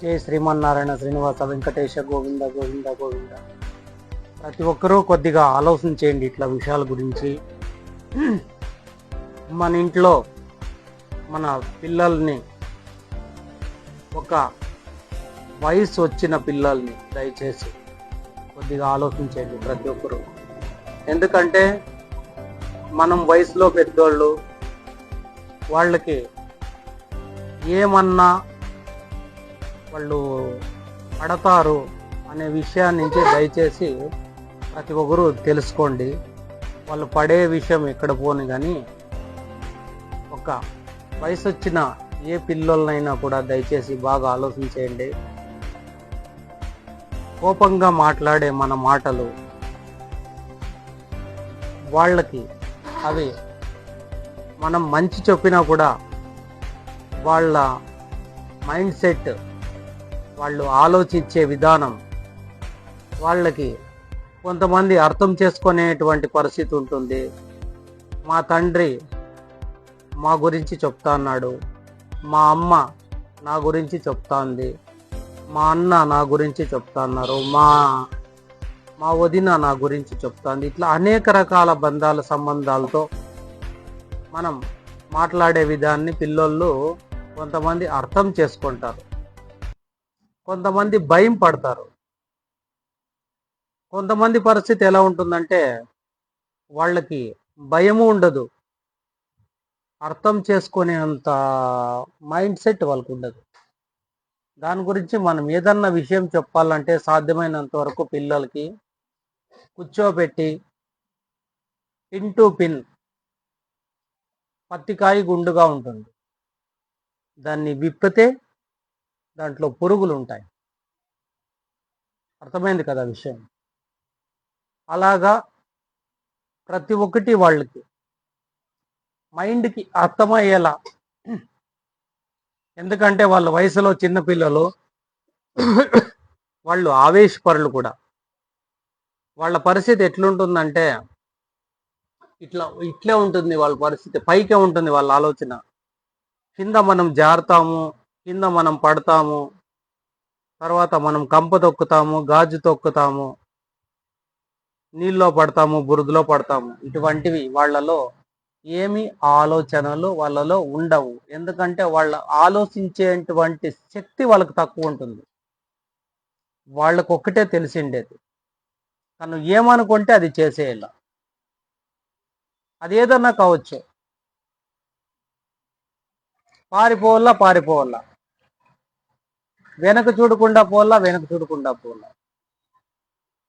జై శ్రీమన్నారాయణ శ్రీనివాస వెంకటేశ గోవింద గోవింద గోవింద. ప్రతి ఒక్కరూ కొద్దిగా ఆలోచన చేయండి ఇట్లా విషయాల గురించి. మన ఇంట్లో మన పిల్లల్ని, ఒక వయసు వచ్చిన పిల్లల్ని దయచేసి కొద్దిగా ఆలోచించండి ప్రతి ఒక్కరూ. ఎందుకంటే మనం వయసులో పెద్దోళ్ళు, వాళ్ళకి ఏమన్నా వాళ్ళు పడతారు అనే విషయాన్ని నుంచి దయచేసి ప్రతి ఒక్కరూ తెలుసుకోండి. వాళ్ళు పడే విషయం ఎక్కడ పోని కానీ ఒక వయసు వచ్చిన ఏ పిల్లలనైనా కూడా దయచేసి బాగా ఆలోచించేయండి. కోపంగా మాట్లాడే మన మాటలు వాళ్ళకి అవి మనం మంచి చెప్పినా కూడా వాళ్ళ మైండ్ సెట్, వాళ్ళు ఆలోచించే విధానం వాళ్ళకి కొంతమంది అర్థం చేసుకునేటువంటి పరిస్థితి ఉంటుంది. మా తండ్రి మా గురించి చెప్తా అన్నాడు, మా అమ్మ నా గురించి చెప్తాంది, మా అన్న నా గురించి చెప్తా అన్నారు, మా వదిన నా గురించి చెప్తాంది. ఇట్లా అనేక రకాల బంధాల సంబంధాలతో మనం మాట్లాడే విధాన్ని పిల్లోళ్ళు కొంతమంది అర్థం చేసుకుంటారు, కొంతమంది భయం పడతారు. కొంతమంది పరిస్థితి ఎలా ఉంటుందంటే వాళ్ళకి భయము ఉండదు, అర్థం చేసుకునేంత మైండ్ సెట్ వాళ్ళకు ఉండదు. దాని గురించి మనం ఏదన్నా విషయం చెప్పాలంటే సాధ్యమైనంత వరకు పిల్లలకి కూర్చోబెట్టి పిన్ టు పిన్, పత్తికాయ గుండుగా ఉంటుంది, దాన్ని విప్పితే దాంట్లో పురుగులు ఉంటాయి. అర్థమైంది కదా విషయం? అలాగా ప్రతి ఒక్కటి వాళ్ళకి మైండ్కి అర్థమయ్యేలా. ఎందుకంటే వాళ్ళ వయసులో చిన్నపిల్లలు, వాళ్ళు ఆవేశపరులు కూడా. వాళ్ళ పరిస్థితి ఎట్లుంటుందంటే ఇట్లే ఉంటుంది వాళ్ళ పరిస్థితి, పైకే ఉంటుంది వాళ్ళ ఆలోచన. కింద మనం జారుతాము, కింద మనం పడతాము, తర్వాత మనం కంప తొక్కుతాము, గాజు తొక్కుతాము, నీళ్ళలో పడతాము, బురదలో పడతాము. ఇటువంటివి వాళ్ళలో ఏమి ఆలోచనలు వాళ్ళలో ఉండవు. ఎందుకంటే వాళ్ళ ఆలోచించేటువంటి శక్తి వాళ్ళకు తక్కువ ఉంటుంది. వాళ్ళకు ఒక్కటే తెలిసిండేది, తను ఏమనుకుంటే అది చేసేయాల. అది ఏదన్నా కావచ్చు, పారిపోవాలా, వెనక చూడకుండా పోవాలా.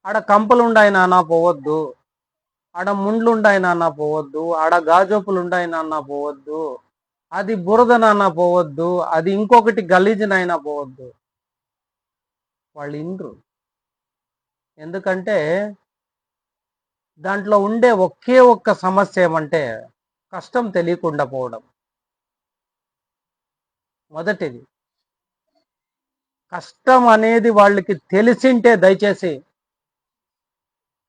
ఆడ కంపలుండాయి నాన్న పోవద్దు, ఆడ ముండ్లుండాయి నాన్న పోవద్దు, ఆడ గాజోపులుండాయి నాన్న పోవద్దు, అది బురద నాన్న పోవద్దు, అది ఇంకొకటి గలీజునైనా పోవద్దు. వాళ్ళు ఇండ్రు. ఎందుకంటే దాంట్లో ఉండే ఒకే ఒక్క సమస్య ఏమంటే కష్టం తెలియకుండా పోవడం. మొదటిది కష్టం అనేది వాళ్ళకి తెలిసింటే దయచేసి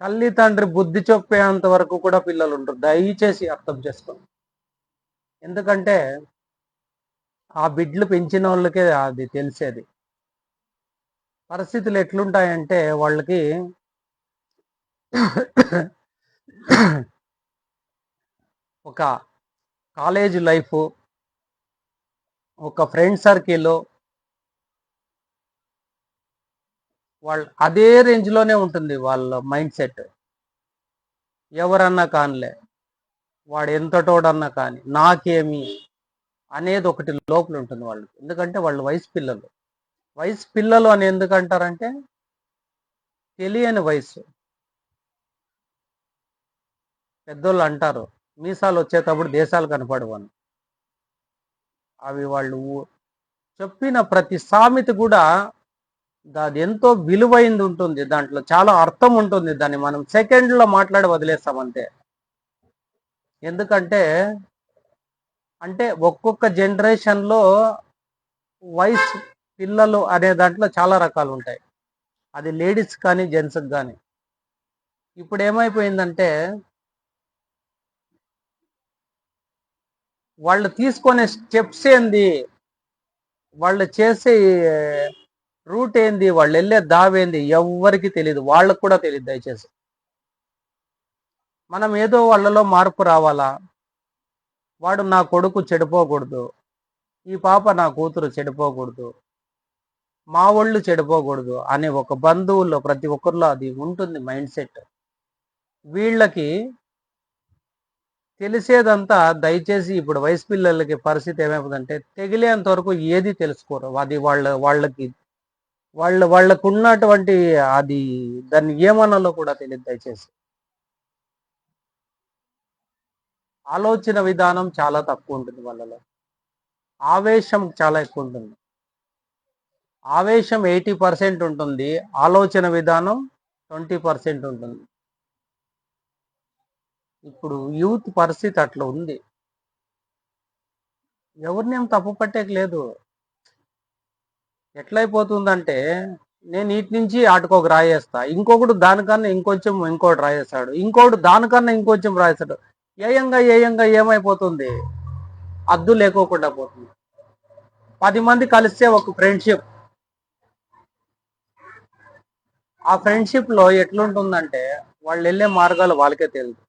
తల్లి తండ్రి బుద్ధి చెప్పేంత వరకు కూడా పిల్లలు ఉంటారు. దయచేసి అర్థం చేసుకోండి. ఎందుకంటే ఆ బిడ్డలు పెంచిన వాళ్ళకే అది తెలిసేది. పరిస్థితులు ఎట్లుంటాయంటే వాళ్ళకి ఒక కాలేజ్ లైఫ్, ఒక ఫ్రెండ్ సర్కిల్, వాళ్ళ అదే రేంజ్లోనే ఉంటుంది వాళ్ళ మైండ్ సెట్. ఎవరన్నా కానిలే, వాడు ఎంతటోడన్నా కానీ నాకేమి అనేది ఒకటి లోపల ఉంటుంది వాళ్ళకి. ఎందుకంటే వాళ్ళు వయసు పిల్లలు అని ఎందుకంటారంటే తెలియని వయసు. పెద్దోళ్ళు అంటారు మీసాలు వచ్చేటప్పుడు దేశాలు కనపడవు అని. అవి వాళ్ళు చెప్పిన ప్రతి సామెత కూడా అది ఎంతో విలువైంది ఉంటుంది, దాంట్లో చాలా అర్థం ఉంటుంది. దాన్ని మనం సెకండ్లో మాట్లాడి వదిలేస్తాం అంతే. ఎందుకంటే ఒక్కొక్క జనరేషన్లో వయసు పిల్లలు అనే దాంట్లో చాలా రకాలు ఉంటాయి. అది లేడీస్ కానీ జెంట్స్కి కానీ. ఇప్పుడు ఏమైపోయిందంటే వాళ్ళు తీసుకునే స్టెప్స్ ఏంది, వాళ్ళు చేసే రూట్ ఏంది, వాళ్ళు వెళ్ళే దావేంది ఎవ్వరికి తెలియదు, వాళ్ళకు కూడా తెలియదు. దయచేసి మనం ఏదో వాళ్ళలో మార్పు రావాలా, వాడు నా కొడుకు చెడిపోకూడదు, ఈ పాప నా కూతురు చెడిపోకూడదు, మా వాళ్ళు చెడిపోకూడదు అనే ఒక బంధువుల్లో ప్రతి ఒక్కరిలో అది ఉంటుంది మైండ్ సెట్. వీళ్ళకి తెలిసేదంతా దయచేసి ఇప్పుడు వయసు పిల్లలకి పరిస్థితి ఏమైపోతుందంటే తెగిలేంత వరకు ఏది తెలుసుకోరు. అది వాళ్ళకి వాళ్ళకు ఉన్నటువంటి అది దాన్ని ఏమనాలో కూడా తెలియదు. దయచేసి ఆలోచన విధానం చాలా తక్కువ ఉంటుంది వాళ్ళలో, ఆవేశం చాలా ఎక్కువ ఉంటుంది. ఆవేశం 80% ఉంటుంది, ఆలోచన విధానం 20% ఉంటుంది. ఇప్పుడు యూత్ పరిస్థితి అట్లా ఉంది. ఎవరినేం తప్పు పట్టేకి లేదు. ఎట్లయిపోతుందంటే నేను ఇటు నుంచి ఆటుకోక రాయేస్తా, ఇంకొకడు దానికన్నా ఇంకోటి రాయేస్తాడు, ఇంకోటి దానికన్నా ఇంకొంచెం రాయేస్తాడు. ఏయంగా ఏమైపోతుంది, అద్దు లేకోకుండా పోతుంది. 10 మంది కలిస్తే ఒక ఫ్రెండ్షిప్, ఆ ఫ్రెండ్షిప్ లో ఎట్లుంటుందంటే వాళ్ళు వెళ్ళే మార్గాలు వాళ్ళకే తెలియదు.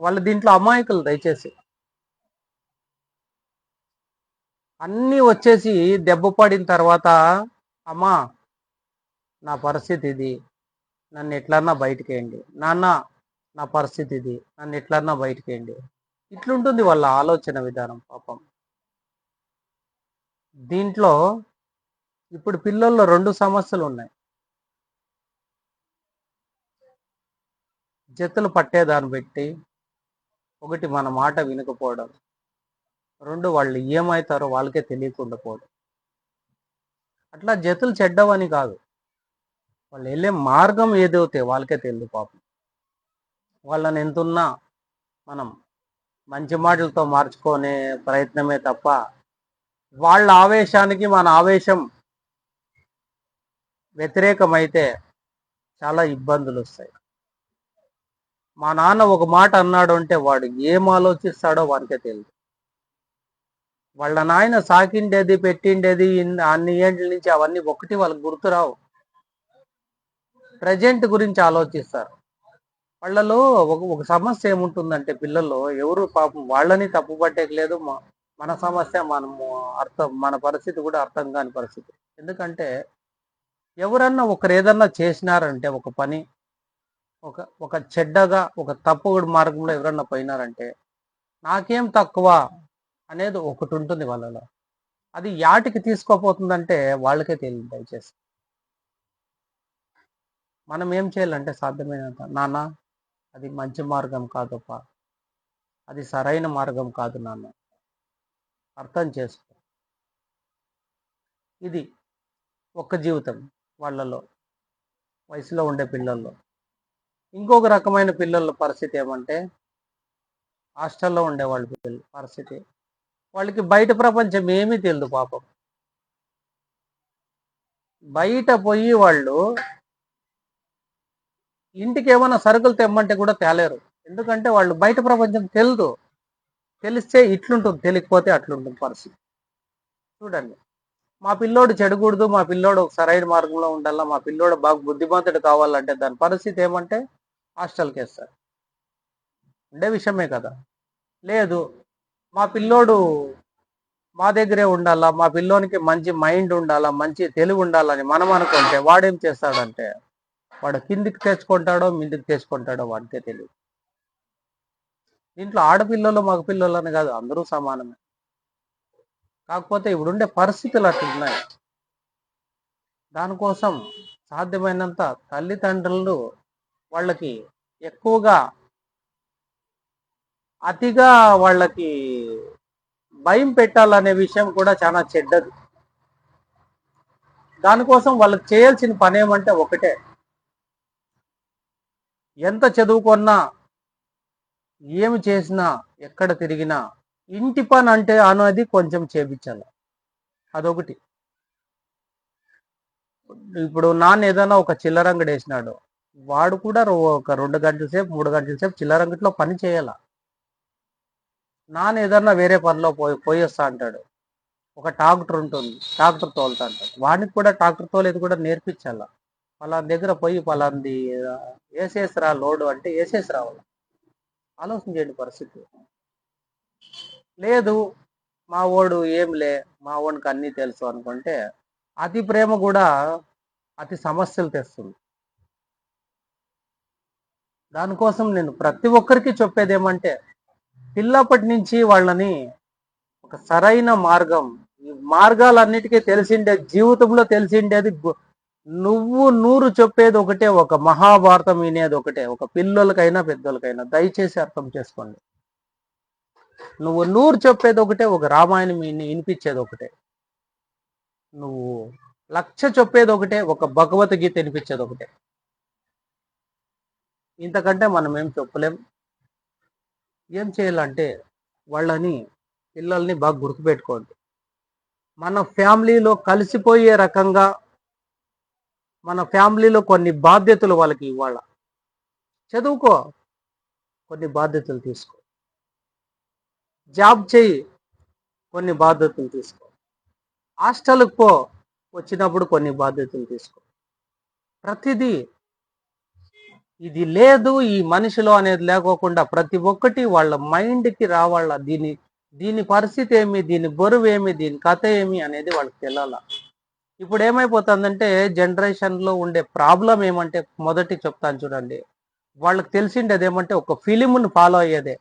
వాళ్ళు దీంట్లో అమాయకులు. దయచేసి అన్నీ వచ్చేసి దెబ్బ పడిన తర్వాత, అమ్మా నా పరిస్థితి ఇది, నన్ను ఎట్లన్నా బయటకేయండి, నాన్న నా పరిస్థితి ఇది, నన్ను ఎట్లన్నా బయటకేయండి, ఇట్లుంటుంది వాళ్ళ ఆలోచన విధానం. పాపం దీంట్లో ఇప్పుడు పిల్లల్లో 2 సమస్యలు ఉన్నాయి. జతులు పట్టేదాన్ని బట్టి, ఒకటి మన మాట వినకపోవడం, 2 వాళ్ళు ఏమవుతారో వాళ్ళకే తెలియకుండా పోవడం. అట్లా జతులు చెడ్డవని కాదు, వాళ్ళు వెళ్ళే మార్గం ఏదైతే వాళ్ళకే తెలియదు. పాపం వాళ్ళని ఎంతున్నా మనం మంచి మాటలతో మార్చుకునే ప్రయత్నమే తప్ప, వాళ్ళ ఆవేశానికి మన ఆవేశం వ్యతిరేకమైతే చాలా ఇబ్బందులు వస్తాయి. మా నాన్న ఒక మాట అన్నాడు అంటే వాడు ఏం ఆలోచిస్తాడో వానికే తెలియదు. వాళ్ళ నాయన సాకిండేది పెట్టిండేది అన్ని ఏండ్ల నుంచి అవన్నీ ఒకటి వాళ్ళకి గుర్తురావు. ప్రజెంట్ గురించి ఆలోచిస్తారు. వాళ్ళలో ఒక సమస్య ఏముంటుందంటే పిల్లల్లో ఎవరు పాపం వాళ్ళని తప్పు పట్టేయలేదు. మన సమస్య మనము మన పరిస్థితి కూడా అర్థం కాని పరిస్థితి. ఎందుకంటే ఎవరన్నా ఒకరు ఏదన్నా చేసినారంటే ఒక పని, ఒక చెడ్డగా ఒక తప్పుడు మార్గంలో ఎవరన్నా పోయినారంటే నాకేం తక్కువ అనేది ఒకటి ఉంటుంది వాళ్ళలో. అది యాటికి తీసుకోపోతుందంటే వాళ్ళకే తెలియదు. దయచేసి మనం ఏం చేయాలంటే సాధ్యమైనంత, నాన్న అది మంచి మార్గం కాదప్ప, అది సరైన మార్గం కాదు నాన్న, అర్థం చేసుకో. ఇది ఒక్క జీవితం వాళ్ళలో, వయసులో ఉండే పిల్లల్లో. ఇంకొక రకమైన పిల్లల పరిస్థితి ఏమంటే హాస్టల్లో ఉండే వాళ్ళ పిల్లల పరిస్థితి, వాళ్ళకి బయట ప్రపంచం ఏమీ తెలియదు. పాపం బయట పోయి వాళ్ళు ఇంటికి ఏమైనా సరుకులు తెమ్మంటే కూడా తేలేరు. ఎందుకంటే వాళ్ళు బయట ప్రపంచం తెలియదు. తెలిస్తే ఇట్లుంటుంది, తెలియకపోతే అట్లుంటుంది పరిస్థితి. చూడండి, మా పిల్లోడు చెడకూడదు, మా పిల్లోడు ఒక సరైన మార్గంలో ఉండాలా, మా పిల్లోడు బాగా బుద్ధిమంతుడు కావాలంటే దాని పరిస్థితి ఏమంటే హాస్టల్కి వేస్తారు. ఉండే విషయమే కదా. లేదు, మా పిల్లోడు మా దగ్గరే ఉండాలా, మా పిల్లోనికి మంచి మైండ్ ఉండాలా, మంచి తెలివి ఉండాలని మనం అనుకుంటే వాడేం చేస్తాడంటే వాడు కిందికి తెచ్చుకుంటాడో మిందికి తెచ్చుకుంటాడో వాడికే తెలియదు. దీంట్లో ఆడపిల్లలు మగపిల్లలు అని కాదు, అందరూ సమానమే. కాకపోతే ఇప్పుడుండే పరిస్థితులు అట్లున్నాయి. దానికోసం సాధ్యమైనంత తల్లిదండ్రులు వాళ్ళకి ఎక్కువగా అతిగా వాళ్ళకి భయం పెట్టాలనే విషయం కూడా చాలా చెడ్డది. దానికోసం వాళ్ళకి చేయాల్సిన పని ఏమంటే ఒకటే, ఎంత చదువుకున్నా ఏమి చేసినా ఎక్కడ తిరిగినా ఇంటి పని అంటే అనేది కొంచెం చేపించాలి. అదొకటి. ఇప్పుడు నాన్న ఏదైనా ఒక చిల్లరంగడి వేసినాడు, వాడు కూడా ఒక 2 గంటల సేపు 3 గంటల సేపు చిల్లరంగట్లో పని చేయాల. నాన్న ఏదన్నా వేరే పనిలో పోయి వస్తా అంటాడు, ఒక ట్రాక్టర్ ఉంటుంది, ట్రాక్టర్ తోలుతా అంటారు, వాడికి కూడా ట్రాక్టర్ తోలేది కూడా నేర్పించాల. పలానా దగ్గర పోయి పలాంది వేసేసిరా లోడు అంటే వేసేసి రావాలి. ఆలోచన చేయండి పరిస్థితి. లేదు మా వాడు ఏంలే, మా వాడికి అన్నీ తెలుసు అనుకుంటే అతి ప్రేమ కూడా అతి సమస్యలు తెస్తుంది. దానికోసం నేను ప్రతి ఒక్కరికి చెప్పేది ఏమంటే, పిల్లప్పటి నుంచి వాళ్ళని ఒక సరైన మార్గం, ఈ మార్గాలన్నిటికీ తెలిసిండే, జీవితంలో తెలిసిండేది నువ్వు నూరు చెప్పేది ఒకటే, ఒక మహాభారతం వినేది ఒకటే, ఒక పిల్లలకైనా పెద్దలకైనా దయచేసి అర్థం చేసుకోండి. నువ్వు నూరు చెప్పేది ఒకటే, ఒక రామాయణం వినిపించేది ఒకటే, నువ్వు లక్ష చెప్పేది ఒకటే, ఒక భగవద్గీత వినిపించేది ఒకటే. ఇంతకంటే మనం ఏం చెప్పలేం. ఏం చేయాలంటే వాళ్ళని, పిల్లల్ని బాగా గుర్తుపెట్టుకోండి. మన ఫ్యామిలీలో కలిసిపోయే రకంగా, మన ఫ్యామిలీలో కొన్ని బాధ్యతలు వాళ్ళకి ఇవ్వాల. చదువుకో, కొన్ని బాధ్యతలు తీసుకో. జాబ్ చేయి, కొన్ని బాధ్యతలు తీసుకో. హాస్టల్కి పో, వచ్చినప్పుడు కొన్ని బాధ్యతలు తీసుకో. ప్రతిదీ ఇది లేదు ఈ మనిషిలో అనేది లేకోకుండా ప్రతి ఒక్కటి వాళ్ళ మైండ్కి రావాల. దీని పరిస్థితి ఏమి, దీని బరువు ఏమి, దీని కథ ఏమి అనేది వాళ్ళకి తెలియాల. ఇప్పుడు ఏమైపోతుందంటే జనరేషన్లో ఉండే ప్రాబ్లం ఏమంటే, మొదటి చెప్తాను చూడండి, వాళ్ళకి తెలిసిండేది ఏమంటే ఒక ఫిలింను ఫాలో అయ్యేదే.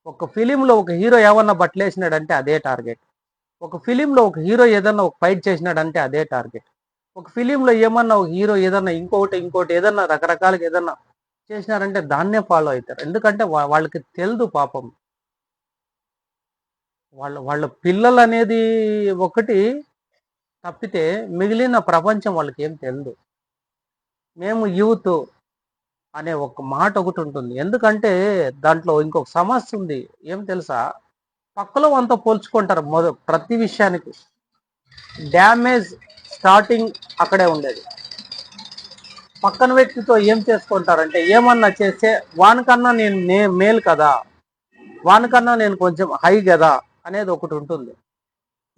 ఒక ఫిలింలో ఒక హీరో ఏమన్నా బట్టలేసినాడంటే అదే టార్గెట్. ఒక ఫిలింలో ఒక హీరో ఏదన్నా ఒక ఫైట్ చేసినాడంటే అదే టార్గెట్. ఒక ఫిలింలో ఏమన్నా ఒక హీరో ఏదన్నా ఇంకోటి ఏదన్నా రకరకాలుగా ఏదన్నా చేసినారంటే దాన్నే ఫాలో అవుతారు. ఎందుకంటే వాళ్ళకి తెలుదు పాపం. వాళ్ళ పిల్లలు అనేది ఒకటి తప్పితే మిగిలిన ప్రపంచం వాళ్ళకి ఏం తెలియదు. మేము యూత్ అనే ఒక మాట ఒకటి ఉంటుంది. ఎందుకంటే దాంట్లో ఇంకొక సమస్య ఉంది. ఏం తెలుసా, పక్కలో అంతా పోల్చుకుంటారు. ప్రతి విషయానికి డ్యామేజ్ స్టార్టింగ్ అక్కడే ఉండేది. పక్కన వ్యక్తితో ఏం చేసుకుంటారంటే, ఏమన్నా చేస్తే వానికన్నా నేను మేలు కదా, వానికన్నా నేను కొంచెం హై కదా అనేది ఒకటి ఉంటుంది.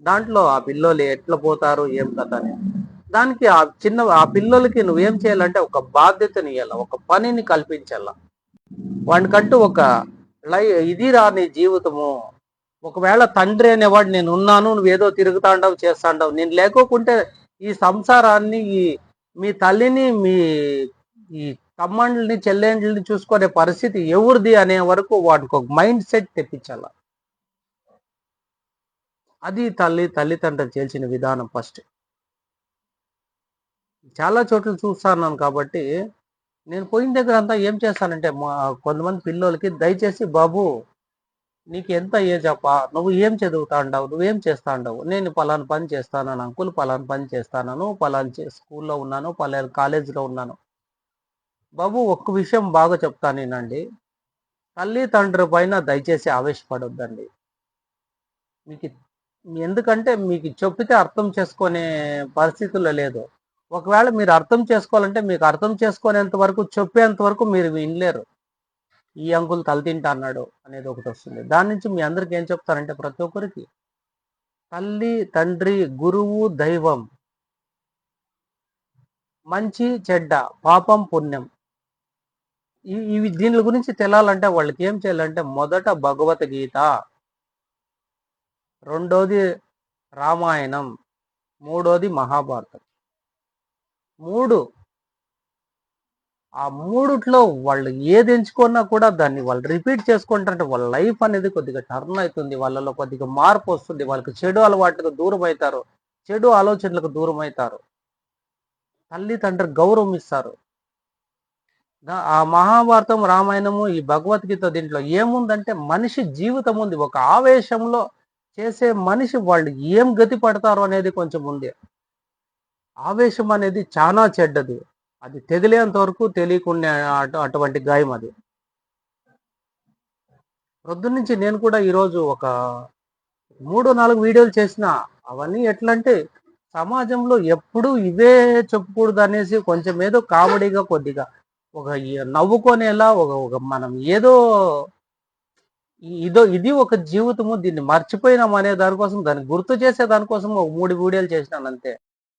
దాంట్లో ఆ పిల్లలు ఎట్లా పోతారు ఏం కదా అని, దానికి ఆ పిల్లలకి నువ్వేం చేయాలంటే ఒక బాధ్యతని ఇవ్వాల, ఒక పనిని కల్పించాల. వాడికంటూ ఒక ఇది రాని జీవితము. ఒకవేళ తండ్రి అనేవాడు నేను ఉన్నాను, నువ్వేదో తిరుగుతాండవు చేస్తాండవు, నేను లేకోకుంటే ఈ సంసారాన్ని, మీ తల్లిని, ఈ తమ్మండ్లని చెల్లెండ్లని చూసుకునే పరిస్థితి ఎవరిది అనే వరకు వాడికి ఒక మైండ్ సెట్ తెప్పించాల. అది తల్లిదండ్రులు చేసిన విధానం ఫస్ట్. చాలా చోట్ల చూస్తున్నాను కాబట్టి నేను పోయిన దగ్గర అంతా ఏం చేస్తానంటే, కొంతమంది పిల్లలకి దయచేసి బాబు నీకు ఎంత ఏజ్ అప్ప, నువ్వు ఏం చదువుతాండవు, నువ్వేం చేస్తాండవు, నేను పలానా పని చేస్తాను అంకుల్, పలానా పని చేస్తాను, పలానా స్కూల్లో ఉన్నాను, పలానా కాలేజీలో ఉన్నాను. బాబు ఒక్క విషయం బాగా చెప్తానేనండి, తల్లి తండ్రి పైన దయచేసి ఆవేశపడొద్దండి. మీకు ఎందుకంటే మీకు చెప్పితే అర్థం చేసుకునే పరిస్థితుల్లో లేదు. ఒకవేళ మీరు అర్థం చేసుకోవాలంటే మీకు అర్థం చేసుకునేంత వరకు, చెప్పేంత వరకు మీరు వినలేరు. ఈ అంకుల్ తల తింటా అన్నాడు అనేది ఒకటి వస్తుంది. దాని నుంచి మీ అందరికి ఏం చెప్తారంటే, ప్రతి ఒక్కరికి తల్లి తండ్రి గురువు దైవం, మంచి చెడ్డ, పాపం పుణ్యం, ఇవి దీని గురించి తెలియాలంటే వాళ్ళకి ఏం చేయాలంటే, మొదట భగవద్గీత, రెండోది రామాయణం, మూడోది మహాభారతం. ఆ మూడిట్లో వాళ్ళు ఏది ఎంచుకున్నా కూడా దాన్ని వాళ్ళు రిపీట్ చేసుకుంటారంటే వాళ్ళ లైఫ్ అనేది కొద్దిగా టర్న్ అవుతుంది, వాళ్ళలో కొద్దిగా మార్పు వస్తుంది, వాళ్ళకి చెడు అలవాట్లకు దూరం అవుతారు, చెడు ఆలోచనలకు దూరం అవుతారు, తల్లి తండ్రి గౌరవం ఇస్తారు. ఆ మహాభారతం రామాయణము ఈ భగవద్గీత దీంట్లో ఏముందంటే మనిషి జీవితం ఉంది. ఒక ఆవేశంలో చేసే మనిషి వాళ్ళు ఏం గతి పడతారు అనేది కొంచెం ఉంది. ఆవేశం అనేది చాలా చెడ్డది, అది తెగిలేంత వరకు తెలియకుండా అటువంటి గాయం అది. ప్రొద్దునుంచి నేను కూడా ఈరోజు ఒక 3-4 వీడియోలు చేసిన, అవన్నీ ఎట్లంటే సమాజంలో ఎప్పుడు ఇవే చెప్పకూడదు అనేసి కొంచెం ఏదో కామెడీగా కొద్దిగా ఒక నవ్వుకొనేలా, ఒక మనం ఏదో ఇది ఒక జీవితము. దీన్ని మర్చిపోయినాం అనే దానికోసం, దాన్ని గుర్తు చేసే దానికోసం ఒక 3 వీడియోలు చేసినాను అంతే.